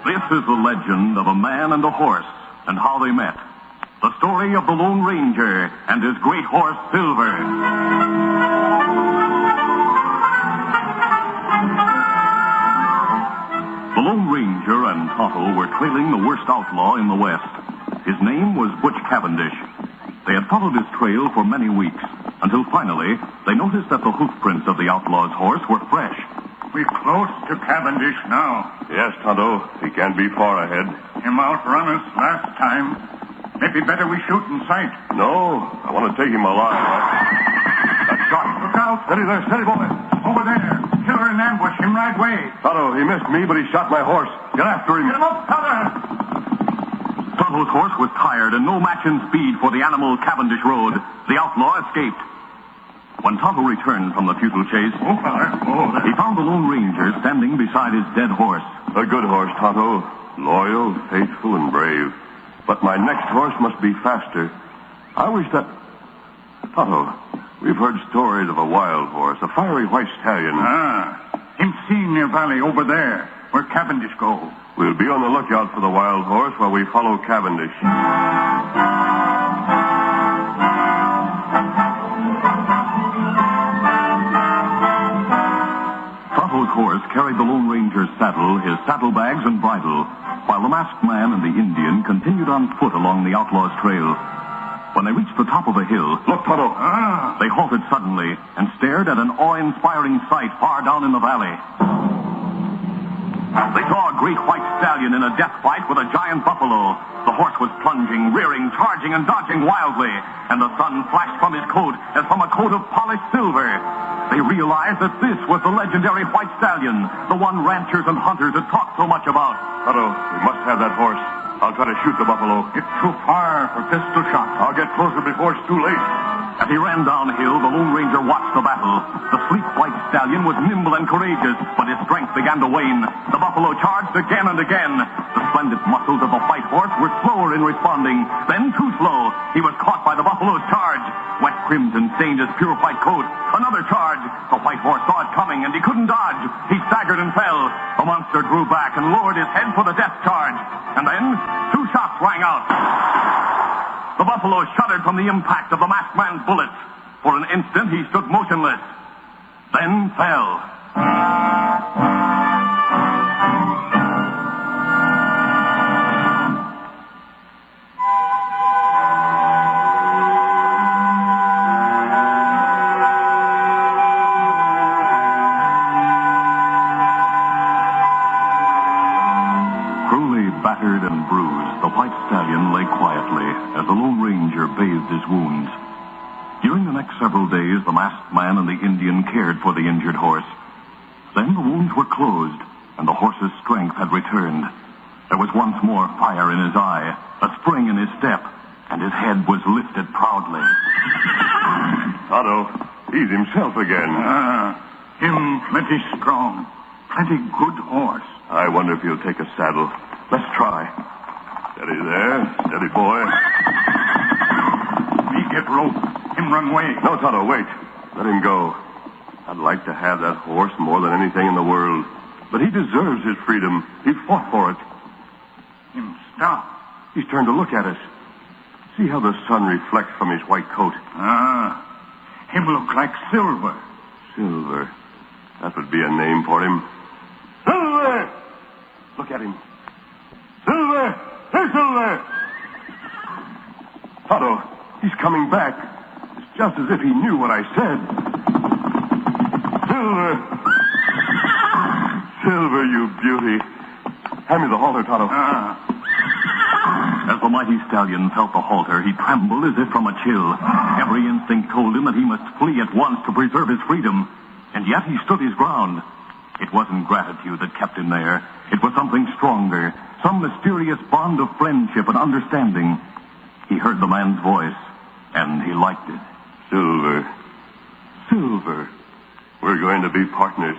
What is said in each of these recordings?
This is the legend of a man and a horse and how they met. The story of the Lone Ranger and his great horse, Silver. The Lone Ranger and Tonto were trailing the worst outlaw in the West. His name was Butch Cavendish. They had followed his trail for many weeks, until finally they noticed that the hoofprints of the outlaw's horse were fresh. We're close to Cavendish now. Yes, Tonto. He can't be far ahead. Him outrun us last time. Maybe better we shoot in sight. No, I want to take him alive. That shot. Look out. Steady there, steady, boy. Over there. Killer in ambush. Him right way. Tonto, he missed me, but he shot my horse. Get after him. Get him up, Tonto. Tonto's horse was tired and no match in speed for the animal Cavendish rode. The outlaw escaped. When Tonto returned from the futile chase, he found the Lone Ranger standing beside his dead horse. A good horse, Tonto. Loyal, faithful, and brave. But my next horse must be faster. I wish that... Tonto, we've heard stories of a wild horse, a fiery white stallion. Him seen near valley over there, where Cavendish go. We'll be on the lookout for the wild horse while we follow Cavendish. Tonto's horse carried the Lone Ranger's saddle, his saddlebags, and bridle, while the masked man and the Indian continued on foot along the outlaw's trail. When they reached the top of a hill... Look, Tonto. They halted suddenly and stared at an awe-inspiring sight far down in the valley. They saw a great white stallion in a death fight with a giant buffalo. The horse was plunging, rearing, charging, and dodging wildly, and the sun flashed from his coat as from a coat of polished silver. They realized that this was the legendary white stallion, the one ranchers and hunters had talked so much about. Tonto, we must have that horse. I'll try to shoot the buffalo. It's too far for pistol shot. I'll get closer before it's too late. As he ran downhill, the Lone Ranger watched the battle. The sleek white stallion was nimble and courageous, but his strength began to wane. The buffalo charged again and again. The splendid muscles of the white horse were slower in responding. Then, too slow, he was caught by the buffalo's charge. Wet crimson stained his pure white coat. Another charge. The white horse saw it coming, and he couldn't dodge. He staggered and fell. The monster drew back and lowered his head for the death charge. And then, 2 shots rang out. The buffalo shuddered from the impact of the masked man's bullets. For an instant, he stood motionless, then fell. Cruelly battered and bruised, the white stallion lay quietly as the Lone Ranger bathed his wounds. During the next several days, the masked man and the Indian cared for the injured horse. Then the wounds were closed, and the horse's strength had returned. There was once more fire in his eye, a spring in his step, and his head was lifted proudly. Tonto, he's himself again. Him plenty strong, plenty good horse. I wonder if he'll take a saddle. Let's try. Steady there. Steady, boy. Me get rope. Him run away. No, Tonto, wait. Let him go. I'd like to have that horse more than anything in the world. But he deserves his freedom. He fought for it. Him stop. He's turned to look at us. See how the sun reflects from his white coat. Him look like Silver. Silver. That would be a name for him. Silver! Look at him. Silver! Hey, Silver! Tonto, he's coming back. It's just as if he knew what I said. Silver! Silver, you beauty. Hand me the halter, Tonto. As the mighty stallion felt the halter, he trembled as if from a chill. Every instinct told him that he must flee at once to preserve his freedom. And yet he stood his ground. It wasn't gratitude that kept him there. It was something stronger, some mysterious bond of friendship and understanding. He heard the man's voice, and he liked it. Silver. Silver. We're going to be partners.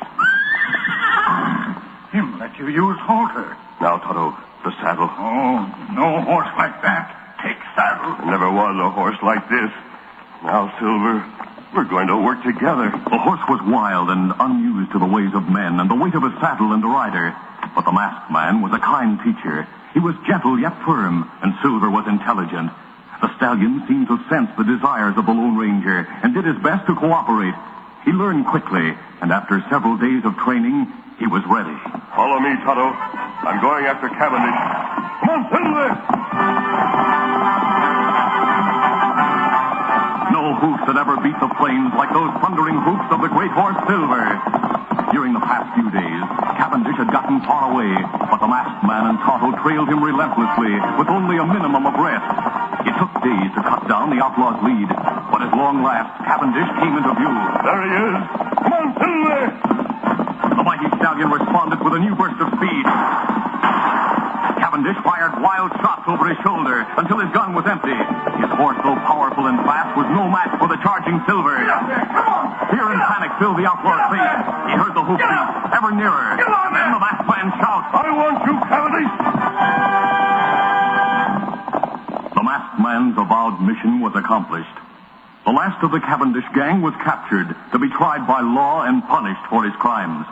Him let you use halter. Now, Tonto, the saddle. Oh, no horse like that. Take saddle. There never was a horse like this. Now, Silver, we're going to work together. The horse was wild and unused to the ways of men, and the weight of a saddle and a rider. But the masked man was a kind teacher. He was gentle yet firm, and Silver was intelligent. The stallion seemed to sense the desires of the Lone Ranger and did his best to cooperate. He learned quickly, and after several days of training, he was ready. Follow me, Tonto. I'm going after Cavendish. Come on, Silver! No hoofs had ever beat the flames like those thundering hoofs of the great horse Silver. During the past few days, Cavendish had gotten far away, but the masked man and Tonto trailed him relentlessly with only a minimum of rest. It took days to cut down the outlaw's lead, but at long last, Cavendish came into view. There he is. Come on, Silver! The mighty stallion responded with a new burst of speed. Cavendish fired wild shots over his shoulder until his gun was empty. His horse, so powerful and fast, was no match for the charging Silver. Fear and panic filled the outlaw's face. He heard the hoofbeats ever nearer. And then the masked man shouts, I want you, Cavendish! The masked man's avowed mission was accomplished. The last of the Cavendish gang was captured to be tried by law and punished for his crimes.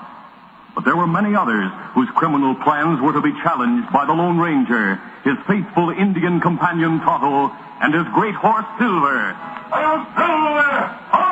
But there were many others whose criminal plans were to be challenged by the Lone Ranger, his faithful Indian companion Tonto, and his great horse Silver. Silver! Hi!